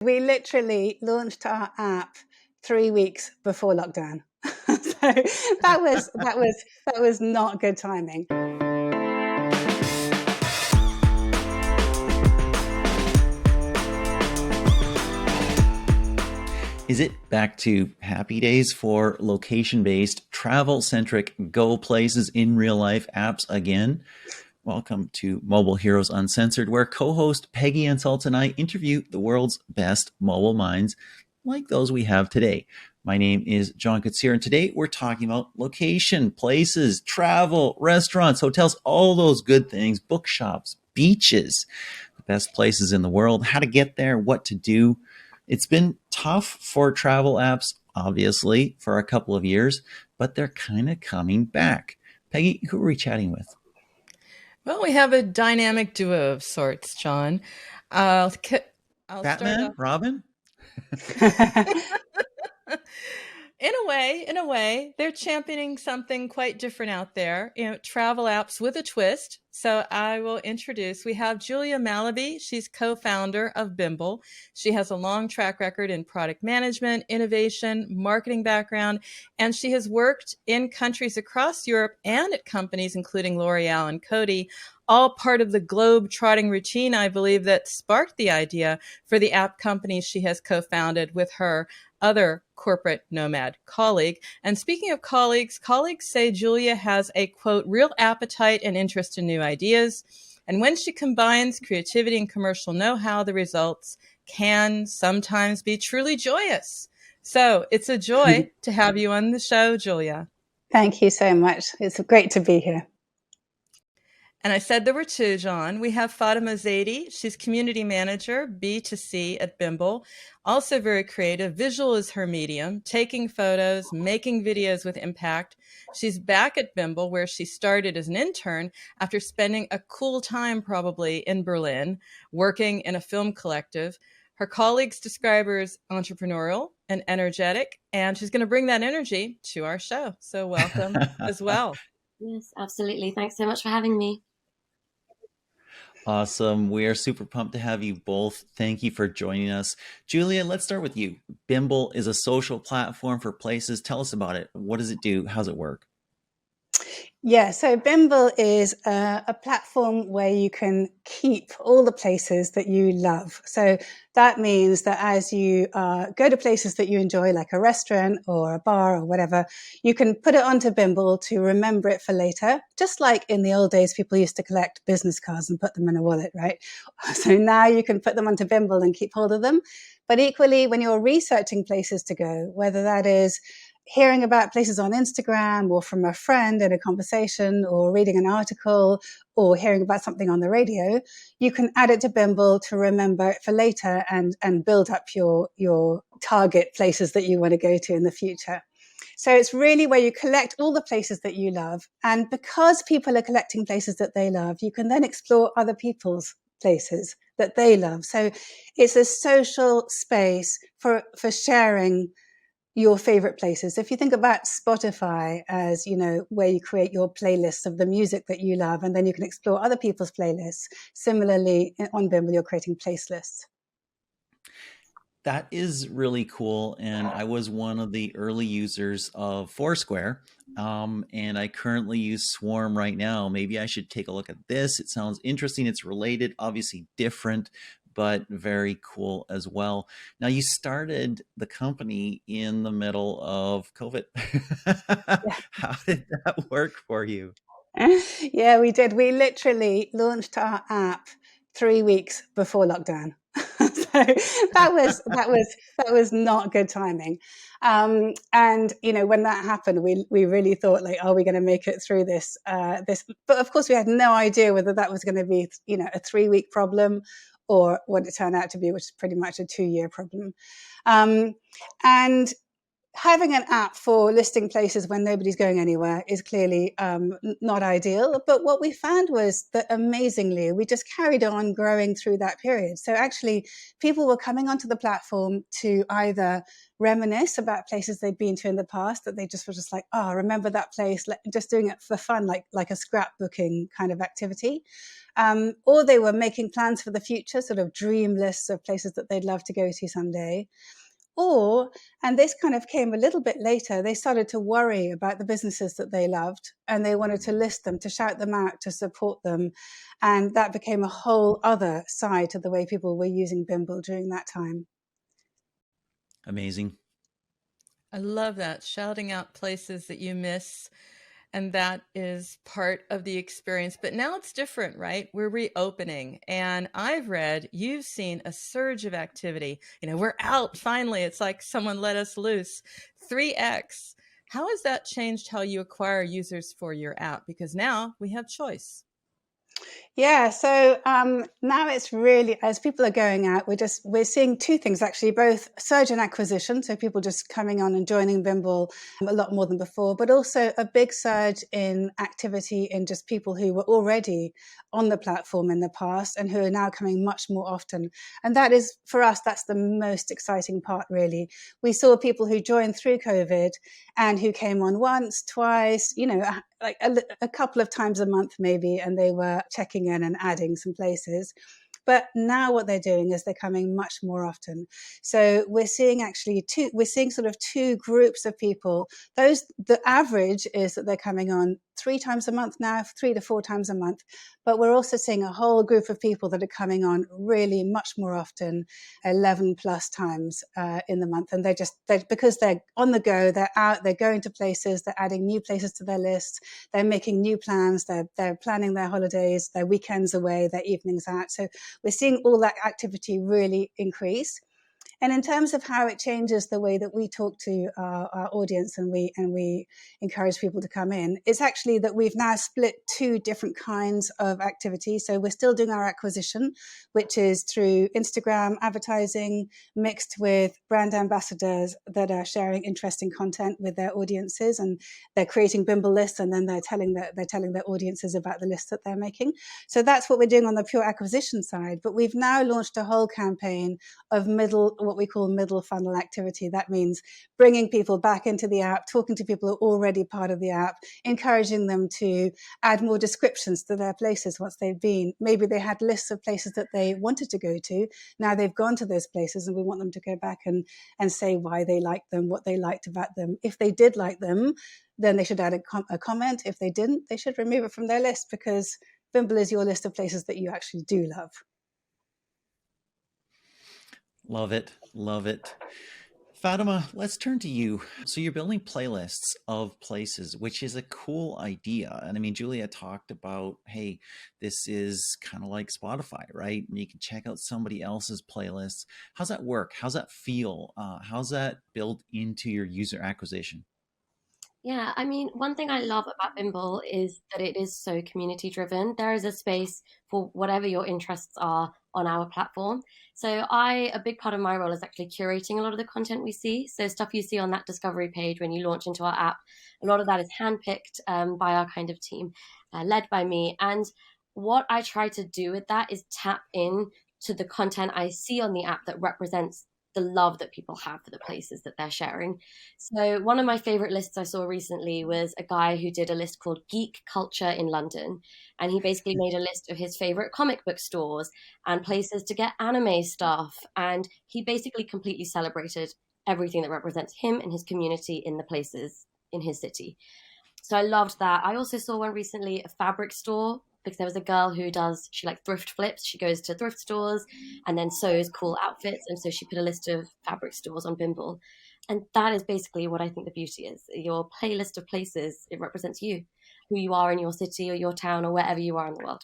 We literally launched our app 3 weeks before lockdown. So that was not good timing. Is it back to happy days for location-based, travel-centric, go places in real life apps again? Welcome to Mobile Heroes Uncensored, where co-host Peggy Ansalt and I interview the world's best mobile minds like those we have today. My name is John Katsir, and today we're talking about location, places, travel, restaurants, hotels, all those good things, bookshops, beaches, the best places in the world, how to get there, what to do. It's been tough for travel apps, obviously, for a couple of years, but they're kind of coming back. Peggy, who are we chatting with? Well, we have a dynamic duo of sorts, John. I'll Batman? Robin? In a way, they're championing something quite different out there, travel apps with a twist. So I will introduce, we have Julia Mallaby. She's co-founder of Bimble. She has a long track record in product management, innovation, marketing background, and she has worked in countries across Europe and at companies including L'Oreal and Coty, all part of the globe-trotting routine, I believe, that sparked the idea for the app companies she has co-founded with her other corporate nomad colleague. And speaking of colleagues say Julia has a, quote, real appetite and interest in new ideas. And when she combines creativity and commercial know-how, the results can sometimes be truly joyous. So it's a joy to have you on the show, Julia. Thank you so much. It's great to be here. And I said there were two, John. We have Fatima Zaidi. She's community manager, B2C at Bimble. Also very creative. Visual is her medium, taking photos, making videos with impact. She's back at Bimble, where she started as an intern after spending a cool time probably in Berlin, working in a film collective. Her colleagues describe her as entrepreneurial and energetic, and she's going to bring that energy to our show. So welcome as well. Yes, absolutely. Thanks so much for having me. Awesome. We are super pumped to have you both. Thank you for joining us. Julia, let's start with you. Bimble is a social platform for places. Tell us about it. What does it do? How's it work? Yeah, so Bimble is a platform where you can keep all the places that you love. So that means that as you go to places that you enjoy, like a restaurant or a bar or whatever, you can put it onto Bimble to remember it for later. Just like in the old days, people used to collect business cards and put them in a wallet, right? So now you can put them onto Bimble and keep hold of them. But equally, when you're researching places to go, whether that is hearing about places on Instagram or from a friend in a conversation or reading an article or hearing about something on the radio, you can add it to Bimble to remember it for later and build up your target places that you want to go to in the future. So it's really where you collect all the places that you love. And because people are collecting places that they love, you can then explore other people's places that they love. So it's a social space for sharing your favorite places. If you think about Spotify as, where you create your playlists of the music that you love, and then you can explore other people's playlists. Similarly, on Bimble, you're creating place lists. That is really cool. And I was one of the early users of Foursquare. And I currently use Swarm right now. Maybe I should take a look at this. It sounds interesting. It's related, obviously different, but very cool as well. Now, you started the company in the middle of COVID. How did that work for you? Yeah, we did. We literally launched our app 3 weeks before lockdown. So that was not good timing. And when that happened, we really thought, like, are we going to make it through this? But of course, we had no idea whether that was going to be, a 3-week problem or what it turned out to be, which is pretty much a 2-year problem. And having an app for listing places when nobody's going anywhere is clearly not ideal. But what we found was that amazingly, we just carried on growing through that period. So actually, people were coming onto the platform to either reminisce about places they'd been to in the past that they just were just like, oh, remember that place, just doing it for fun, like a scrapbooking kind of activity. Or they were making plans for the future, sort of dream lists of places that they'd love to go to someday. Or, and this kind of came a little bit later, they started to worry about the businesses that they loved and they wanted to list them, to shout them out, to support them. And that became a whole other side to the way people were using Bimble during that time. Amazing. I love that, shouting out places that you miss. And that is part of the experience. But now it's different, right? We're reopening. And I've read you've seen a surge of activity. We're out finally. It's like someone let us loose. 3x. How has that changed how you acquire users for your app? Because now we have choice. Yeah, so now it's really, as people are going out, we're seeing two things actually, both surge in acquisition, so people just coming on and joining Bimble a lot more than before, but also a big surge in activity in just people who were already on the platform in the past and who are now coming much more often. And that is, for us, that's the most exciting part, really. We saw people who joined through COVID and who came on once, twice, like a couple of times a month maybe, and they were checking in and adding some places. But now what they're doing is they're coming much more often. So we're seeing sort of two groups of people. The average is that they're coming on 3 times a month now, 3 to 4 times a month. But we're also seeing a whole group of people that are coming on really much more often, 11 plus times in the month. And because they're on the go, they're out, they're going to places, they're adding new places to their list, they're making new plans, they're planning their holidays, their weekends away, their evenings out. So we're seeing all that activity really increase. And in terms of how it changes the way that we talk to our audience and we encourage people to come in, it's actually that we've now split 2 different kinds of activity. So we're still doing our acquisition, which is through Instagram advertising mixed with brand ambassadors that are sharing interesting content with their audiences, and they're creating Bimble lists, and then they're telling their audiences about the lists that they're making. So that's what we're doing on the pure acquisition side. But we've now launched a whole campaign of what we call middle funnel activity. That means bringing people back into the app, talking to people who are already part of the app, encouraging them to add more descriptions to their places once they've been. Maybe they had lists of places that they wanted to go to. Now they've gone to those places and we want them to go back and say why they liked them, what they liked about them. If they did like them, then they should add a comment. If they didn't, they should remove it from their list, because Bimble is your list of places that you actually do love. Love it. Love it. Fatima, let's turn to you. So you're building playlists of places, which is a cool idea. And I mean, Julia talked about, hey, this is kind of like Spotify, right? You can check out somebody else's playlists. How's that work? How's that feel? How's that built into your user acquisition? Yeah, I mean, one thing I love about Bimble is that it is so community driven. There is a space for whatever your interests are on our platform. So a big part of my role is actually curating a lot of the content we see. So stuff you see on that discovery page when you launch into our app, a lot of that is handpicked by our kind of team, led by me. And what I try to do with that is tap in to the content I see on the app that represents the love that people have for the places that they're sharing. So one of my favorite lists I saw recently was a guy who did a list called Geek Culture in London. And he basically made a list of his favorite comic book stores and places to get anime stuff. And he basically completely celebrated everything that represents him and his community in the places in his city. So I loved that. I also saw one recently, a fabric store, because there was a girl she like thrift flips. She goes to thrift stores and then sews cool outfits. And so she put a list of fabric stores on Bimble. And that is basically what I think the beauty is. Your playlist of places, it represents you, who you are in your city or your town or wherever you are in the world.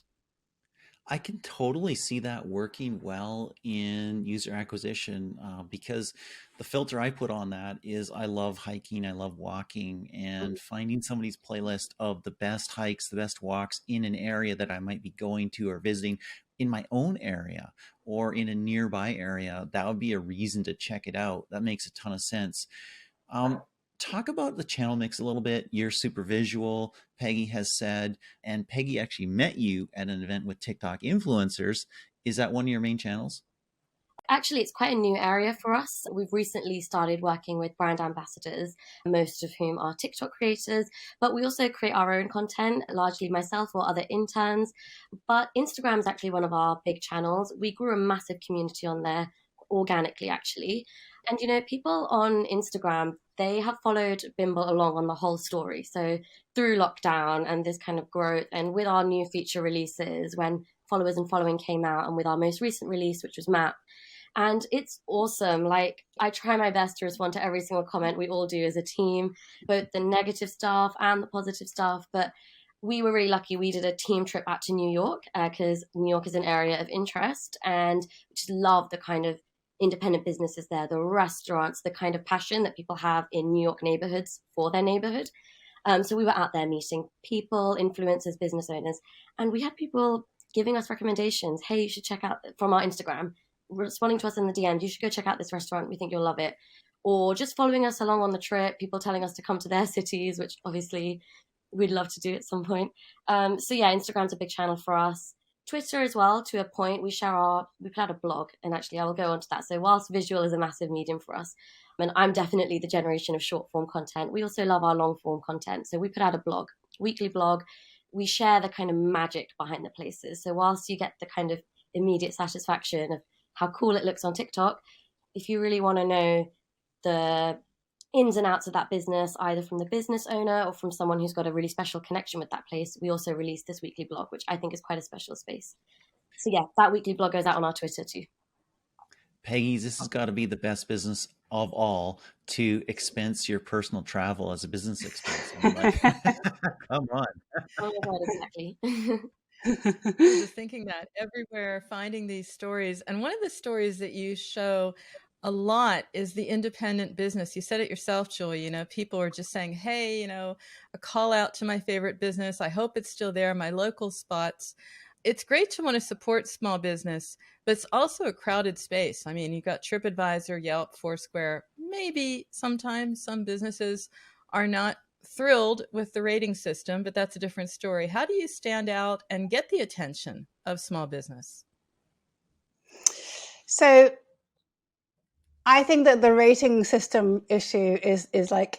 I can totally see that working well in user acquisition because the filter I put on that is I love hiking, I love walking, and finding somebody's playlist of the best hikes, the best walks in an area that I might be going to or visiting in my own area or in a nearby area. That would be a reason to check it out. That makes a ton of sense. Um, Talk about the channel mix a little bit. You're super visual, Peggy has said, and Peggy actually met you at an event with TikTok influencers. Is that one of your main channels? Actually, it's quite a new area for us. We've recently started working with brand ambassadors, most of whom are TikTok creators, but we also create our own content, largely myself or other interns. But Instagram is actually one of our big channels. We grew a massive community on there organically, actually. And, people on Instagram, they have followed Bimble along on the whole story. So through lockdown and this kind of growth, and with our new feature releases, when followers and following came out, and with our most recent release, which was Map, and it's awesome. Like, I try my best to respond to every single comment we all do as a team, both the negative stuff and the positive stuff. But we were really lucky. We did a team trip out to New York because New York is an area of interest, and we just love the kind of independent businesses there, the restaurants, the kind of passion that people have in New York neighborhoods for their neighborhood. So we were out there meeting people, influencers, business owners, and we had people giving us recommendations. Hey, you should check out from our Instagram, responding to us in the DMs. You should go check out this restaurant. We think you'll love it. Or just following us along on the trip, people telling us to come to their cities, which obviously we'd love to do at some point. So yeah, Instagram's a big channel for us. Twitter as well, to a point. We put out a blog, and actually I will go on to that. So whilst visual is a massive medium for us, and I'm definitely the generation of short form content, we also love our long form content. So we put out a blog, weekly blog. We share the kind of magic behind the places. So whilst you get the kind of immediate satisfaction of how cool it looks on TikTok, if you really want to know the ins and outs of that business, either from the business owner or from someone who's got a really special connection with that place, we also release this weekly blog, which I think is quite a special space. So yeah, that weekly blog goes out on our Twitter too. Peggy, this has got to be the best business of all, to expense your personal travel as a business expense. I mean, like, come on. Oh my God, exactly. I was just thinking that everywhere, finding these stories. And one of the stories that you show a lot is the independent business. You said it yourself, Julie. People are just saying, hey, a call out to my favorite business. I hope it's still there, my local spots. It's great to want to support small business, but it's also a crowded space. I mean, you've got TripAdvisor, Yelp, Foursquare. Maybe sometimes some businesses are not thrilled with the rating system, but that's a different story. How do you stand out and get the attention of small business? So I think that the rating system issue is like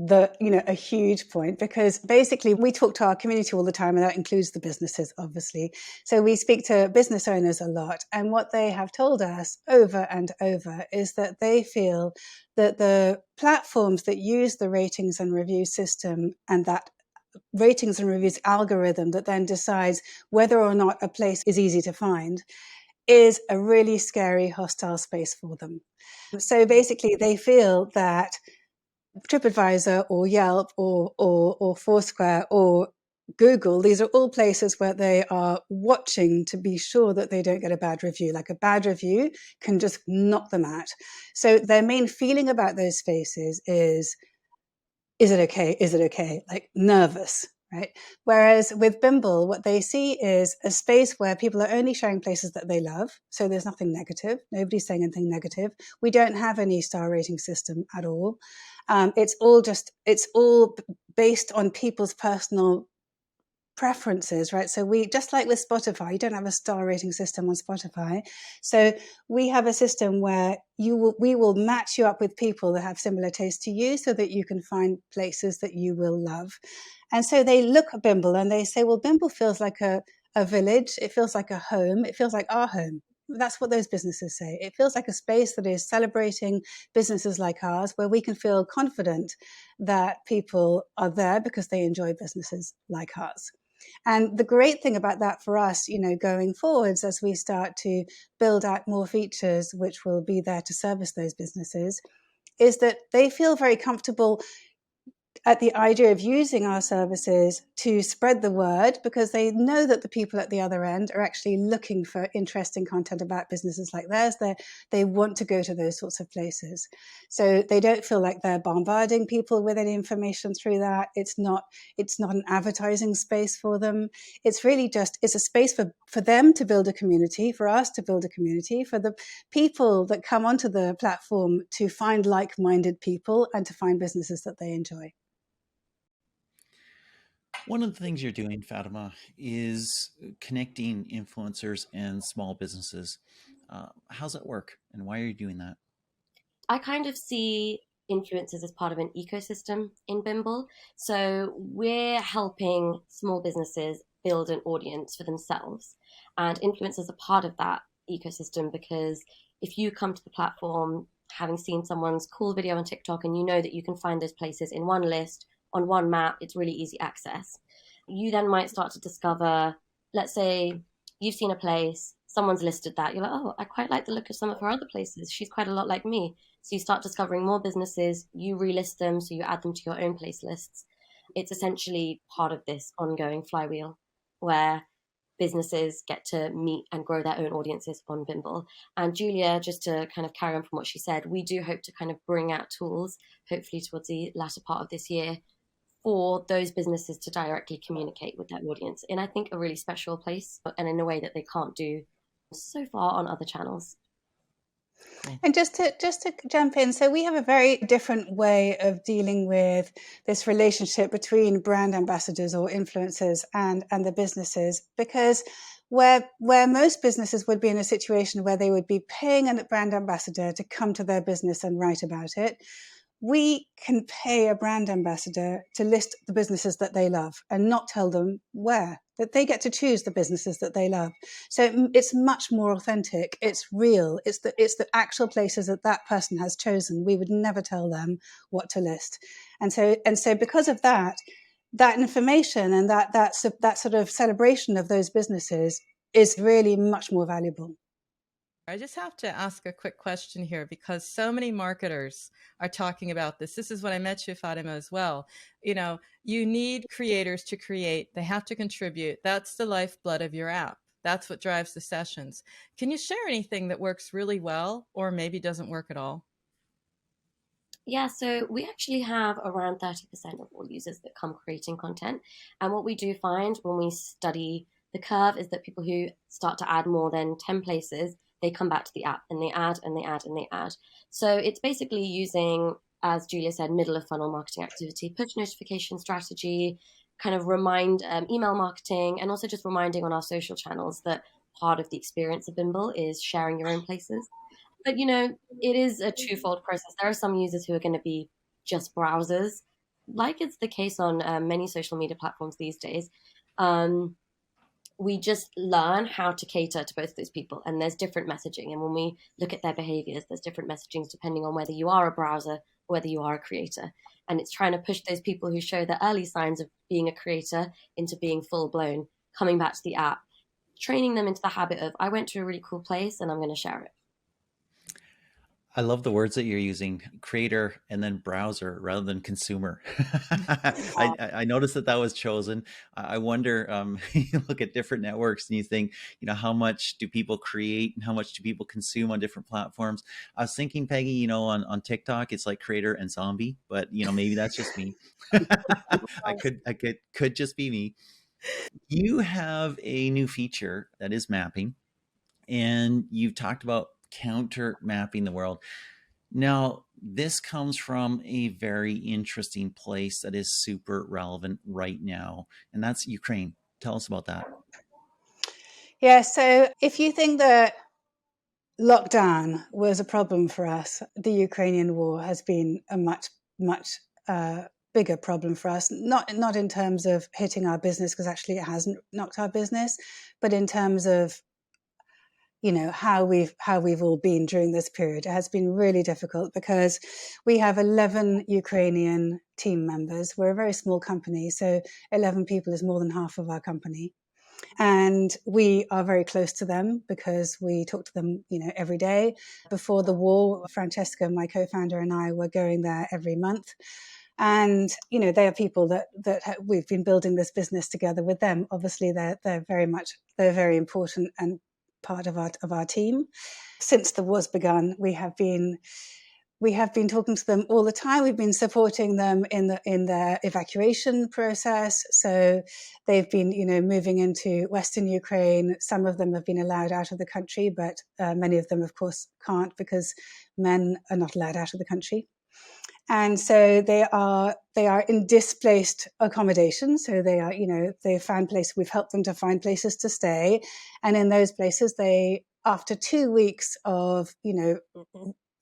a huge point, because basically we talk to our community all the time, and that includes the businesses, obviously. So we speak to business owners a lot, and what they have told us over and over is that they feel that the platforms that use the ratings and review system, and that ratings and reviews algorithm that then decides whether or not a place is easy to find, is a really scary, hostile space for them. So basically they feel that TripAdvisor or Yelp or Foursquare or Google, these are all places where they are watching to be sure that they don't get a bad review. Like, a bad review can just knock them out. So their main feeling about those spaces is it okay? Is it okay? Like, nervous, right? Whereas with Bimble, what they see is a space where people are only sharing places that they love. So there's nothing negative. Nobody's saying anything negative. We don't have any star rating system at all. It's all based on people's personal preferences, right? So we, just like with Spotify, you don't have a star rating system on Spotify. So we have a system where we will match you up with people that have similar tastes to you, so that you can find places that you will love. And so they look at Bimble and they say, well, Bimble feels like a village. It feels like a home. It feels like our home. That's what those businesses say. It feels like a space that is celebrating businesses like ours, where we can feel confident that people are there because they enjoy businesses like ours. And the great thing about that for us, going forwards, as we start to build out more features which will be there to service those businesses, is that they feel very comfortable at the idea of using our services to spread the word, because they know that the people at the other end are actually looking for interesting content about businesses like theirs. They want to go to those sorts of places. So they don't feel like they're bombarding people with any information through that. It's not an advertising space for them. It's really it's a space for them to build a community, for us to build a community, for the people that come onto the platform to find like-minded people and to find businesses that they enjoy. One of the things you're doing, Fatima, is connecting influencers and small businesses. How's that work, and why are you doing that? I kind of see influencers as part of an ecosystem in Bimble. So we're helping small businesses build an audience for themselves. And influencers are part of that ecosystem because if you come to the platform having seen someone's cool video on TikTok and you know that you can find those places in one list, on one map, it's really easy access. You then might start to discover, let's say you've seen a place, someone's listed that, you're like, oh, I quite like the look of some of her other places. She's quite a lot like me. So you start discovering more businesses, you relist them, so you add them to your own place lists. It's essentially part of this ongoing flywheel where businesses get to meet and grow their own audiences on Bimble. And Julia, just to kind of carry on from what she said, we do hope to kind of bring out tools, hopefully towards the latter part of this year, for those businesses to directly communicate with their audience in, I think, a really special place and in a way that they can't do so far on other channels. And just to jump in, so we have a very different way of dealing with this relationship between brand ambassadors or influencers and the businesses, because where most businesses would be in a situation where they would be paying a brand ambassador to come to their business and write about it, we can pay a brand ambassador to list the businesses that they love and not tell them where, that they get to choose the businesses that they love. So it's much more authentic. It's real. It's the actual places that person has chosen. We would never tell them what to list. And so because of that information and that sort of celebration of those businesses is really much more valuable. I just have to ask a quick question here because so many marketers are talking about this. This is when I met you, Fatima, as well. You know, you need creators to create. They have to contribute. That's the lifeblood of your app. That's what drives the sessions. Can you share anything that works really well or maybe doesn't work at all? Yeah, so we actually have around 30% of all users that come creating content. And what we do find when we study the curve is that people who start to add more than 10 places, they come back to the app and they add and they add and they add. So it's basically using, as Julia said, middle of funnel marketing activity, push notification strategy, kind of email marketing, and also just reminding on our social channels that part of the experience of Bimble is sharing your own places. But, you know, it is a twofold process. There are some users who are going to be just browsers, like it's the case on many social media platforms these days. We just learn how to cater to both those people, and there's different messaging. And when we look at their behaviors, there's different messagings depending on whether you are a browser or whether you are a creator. And it's trying to push those people who show the early signs of being a creator into being full blown, coming back to the app, training them into the habit of, I went to a really cool place and I'm going to share it. I love the words that you're using, creator and then browser rather than consumer. I noticed that was chosen. I wonder, you look at different networks and you think, you know, how much do people create and how much do people consume on different platforms? I was thinking, Peggy, you know, on TikTok, it's like creator and zombie, but you know, maybe that's just me. I could just be me. You have a new feature that is mapping, and you've talked about counter mapping the world. Now, this comes from a very interesting place that is super relevant right now, and that's Ukraine. Tell us about that. Yeah, so if you think that lockdown was a problem for us, the Ukrainian war has been a much bigger problem for us, not in terms of hitting our business, because actually it hasn't knocked our business, but in terms of, you know, how we've all been during this period. It has been really difficult because we have 11 Ukrainian team members. We're a very small company, so 11 people is more than half of our company. And we are very close to them because we talk to them, you know, every day. Before the war, Francesca, my co-founder, and I were going there every month. And, you know, they are people that we've been building this business together with them. Obviously, they're very important and part of our team. Since the war's begun, we have been we have been talking to them all the time. We've been supporting them in their evacuation process. So they've been, moving into Western Ukraine. Some of them have been allowed out of the country, but many of them, of course, can't because men are not allowed out of the country. And so they are in displaced accommodation. So they are, they've found places. We've helped them to find places to stay, and in those places, after 2 weeks of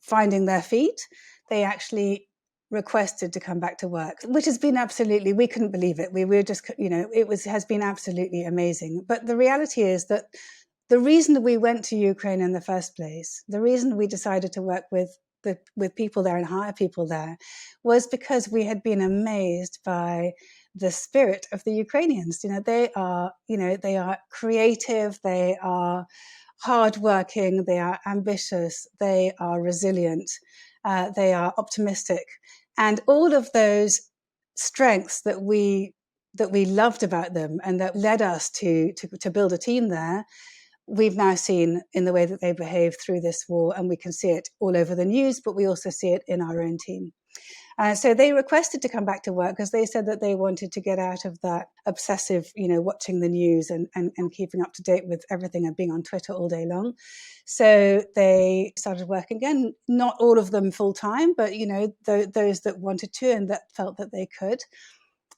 finding their feet, they actually requested to come back to work, which has been absolutely, we couldn't believe it. We were just, has been absolutely amazing. But the reality is that the reason that we went to Ukraine in the first place, the reason we decided to work with people there and hire people there, was because we had been amazed by the spirit of the Ukrainians. They are creative, they are hardworking, they are ambitious, they are resilient, they are optimistic, and all of those strengths that we loved about them and that led us to build a team there, we've now seen in the way that they behave through this war, and we can see it all over the news, but we also see it in our own team. So they requested to come back to work because they said that they wanted to get out of that obsessive, watching the news and keeping up to date with everything and being on Twitter all day long. So they started working again, not all of them full time, but, those that wanted to and that felt that they could.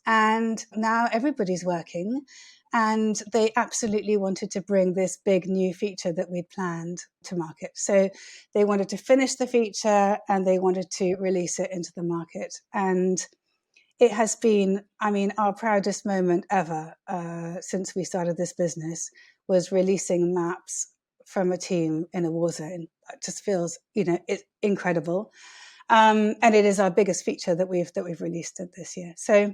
And now everybody's working. And they absolutely wanted to bring this big new feature that we'd planned to market. So they wanted to finish the feature and they wanted to release it into the market. And it has been, our proudest moment ever since we started this business was releasing maps from a team in a war zone. It just feels, it's incredible. And it is our biggest feature that we've released this year. So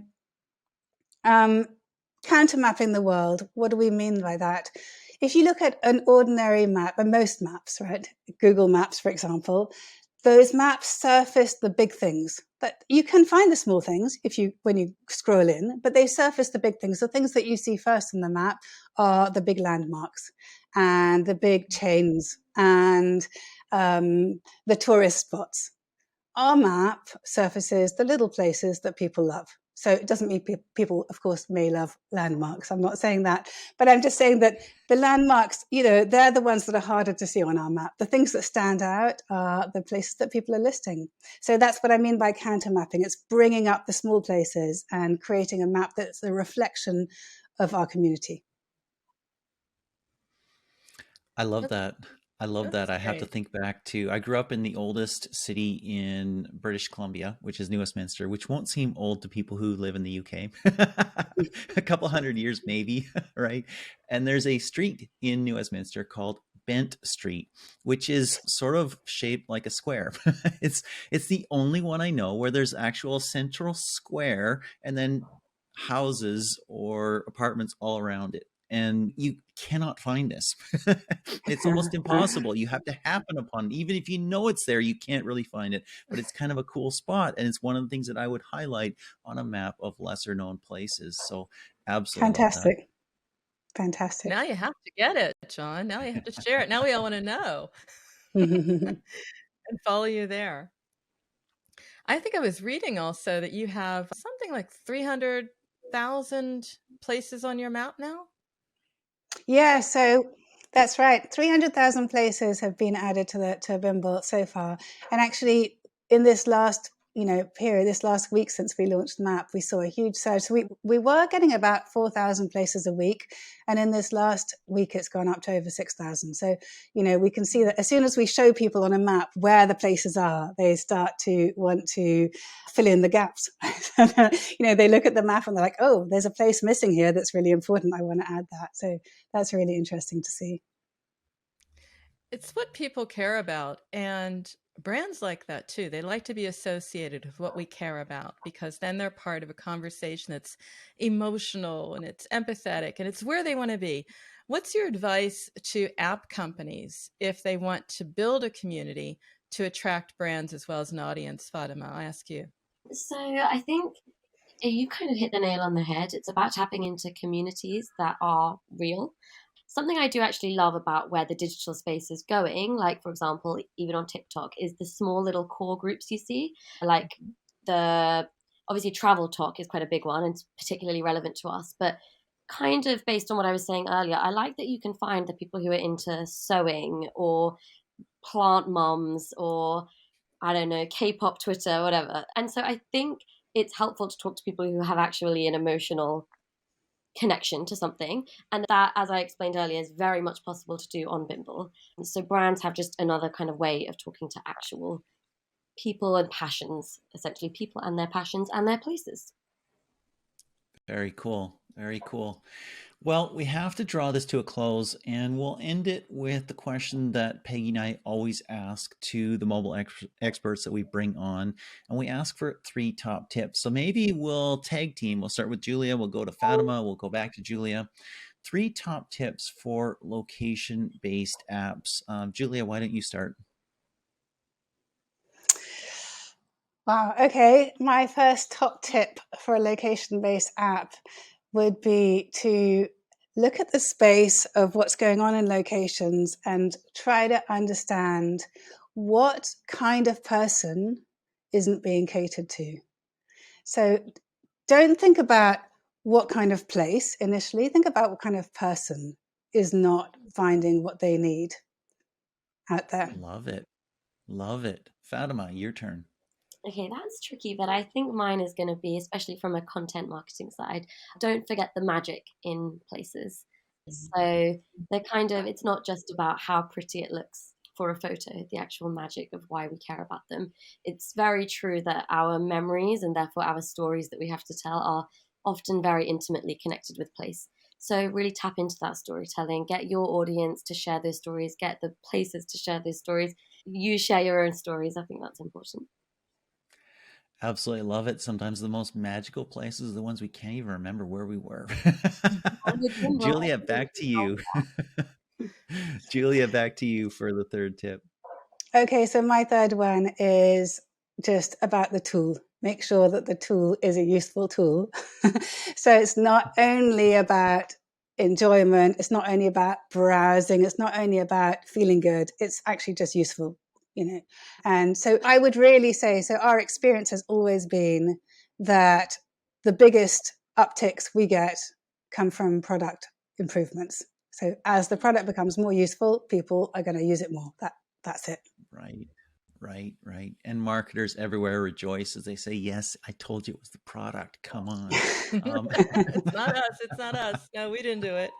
counter mapping the world. What do we mean by that? If you look at an ordinary map, and most maps, right? Google Maps, for example, those maps surface the big things. But you can find the small things when you scroll in, but they surface the big things. The things that you see first in the map are the big landmarks and the big chains and the tourist spots. Our map surfaces the little places that people love. So it doesn't mean people, of course, may love landmarks. I'm not saying that, but I'm just saying that the landmarks, they're the ones that are harder to see on our map. The things that stand out are the places that people are listing. So that's what I mean by counter mapping. It's bringing up the small places and creating a map that's a reflection of our community. I love that. I love that. I have to think back to, I grew up in the oldest city in British Columbia, which is New Westminster, which won't seem old to people who live in the UK. A couple hundred years, maybe, right? And there's a street in New Westminster called Bent Street, which is sort of shaped like a square. It's the only one I know where there's actual central square and then houses or apartments all around it. And you cannot find this. It's almost impossible. You have to happen upon it. Even if you know it's there, you can't really find it. But it's kind of a cool spot. And it's one of the things that I would highlight on a map of lesser known places. So absolutely. Fantastic. Fantastic. Now you have to get it, John. Now you have to share it. Now we all want to know and follow you there. I think I was reading also that you have something like 300,000 places on your map now. Yeah, so that's right. 300,000 places have been added to Bimble so far. And actually, in this last period, this last week since we launched Map, we saw a huge surge. So we were getting about 4,000 places a week. And in this last week, it's gone up to over 6,000. So, we can see that as soon as we show people on a map where the places are, they start to want to fill in the gaps. They look at the map and they're like, oh, there's a place missing here that's really important. I want to add that. So that's really interesting to see. It's what people care about. And brands like that too. They like to be associated with what we care about because then they're part of a conversation that's emotional and it's empathetic and it's where they want to be. What's your advice to app companies if they want to build a community to attract brands as well as an audience? Fatima, I'll ask you. So I think you kind of hit the nail on the head. It's about tapping into communities that are real. Something I do actually love about where the digital space is going, like for example, even on TikTok, is the small little core groups you see. Like the obviously travel talk is quite a big one and it's particularly relevant to us, but kind of based on what I was saying earlier, I like that you can find the people who are into sewing or plant moms or I don't know, K-pop Twitter, whatever. And so I think it's helpful to talk to people who have actually an emotional connection to something. And that, as I explained earlier, is very much possible to do on Bimble. And so brands have just another kind of way of talking to actual people and passions, essentially people and their passions and their places. Very cool. Very cool. Well, we have to draw this to a close, and we'll end it with the question that Peggy and I always ask to the mobile experts that we bring on. And we ask for 3 top tips. So maybe we'll tag team. We'll start with Julia. We'll go to Fatima. We'll go back to Julia. 3 top tips for location-based apps. Julia, why don't you start? Wow. Okay. My first top tip for a location-based app would be to look at the space of what's going on in locations and try to understand what kind of person isn't being catered to. So don't think about what kind of place initially. Think about what kind of person is not finding what they need out there. Love it. Love it. Fatima, your turn. Okay, that's tricky, but I think mine is going to be, especially from a content marketing side, don't forget the magic in places. So it's not just about how pretty it looks for a photo, the actual magic of why we care about them. It's very true that our memories and therefore our stories that we have to tell are often very intimately connected with place. So really tap into that storytelling, get your audience to share those stories, get the places to share those stories. You share your own stories. I think that's important. Absolutely love it. Sometimes the most magical places are the ones we can't even remember where we were. Julia, back to you. Julia, back to you for the 3rd tip. Okay, so my 3rd one is just about the tool. Make sure that the tool is a useful tool. So it's not only about enjoyment, it's not only about browsing, it's not only about feeling good, it's actually just useful. And so I would really say, so our experience has always been that the biggest upticks we get come from product improvements. So as the product becomes more useful, people are going to use it more. That's it. Right. And marketers everywhere rejoice as they say, yes, I told you it was the product. Come on. It's not us. No, we didn't do it.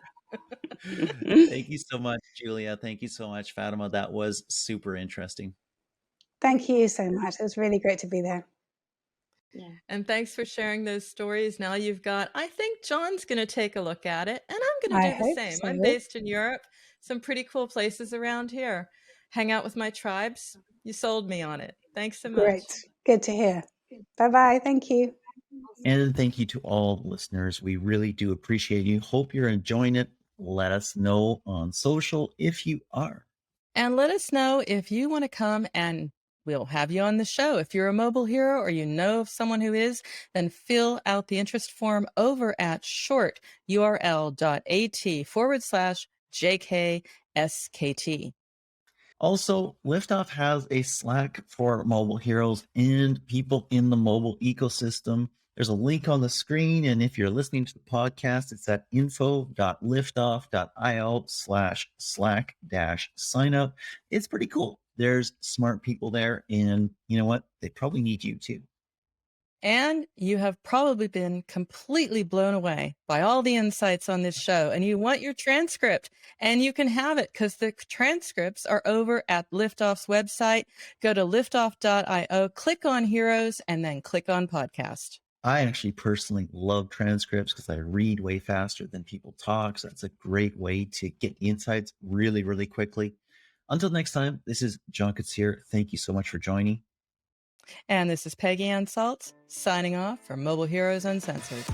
Thank you so much, Julia. Thank you so much, Fatima. That was super interesting. Thank you so much. It was really great to be there. Yeah. And thanks for sharing those stories. Now I think John's going to take a look at it, and I'm going to do the same. So. I'm based in Europe, some pretty cool places around here. Hang out with my tribes. You sold me on it. Thanks so much. Great. Good to hear. Bye-bye. Thank you. And thank you to all listeners. We really do appreciate you. Hope you're enjoying it. Let us know on social if you are. And let us know if you want to come and we'll have you on the show. If you're a mobile hero or you know of someone who is, then fill out the interest form over at shorturl.at/JKSKT. Also, Liftoff has a Slack for mobile heroes and people in the mobile ecosystem. There's a link on the screen, and if you're listening to the podcast, it's at info.liftoff.io/Slack-signup. It's pretty cool. There's smart people there, and you know what? They probably need you too. And you have probably been completely blown away by all the insights on this show, and you want your transcript, and you can have it because the transcripts are over at Liftoff's website. Go to liftoff.io, click on Heroes, and then click on Podcast. I actually personally love transcripts because I read way faster than people talk. So that's a great way to get insights really, really quickly. Until next time, this is John Katsir. Thank you so much for joining. And this is Peggy Ann Saltz signing off for Mobile Heroes Uncensored.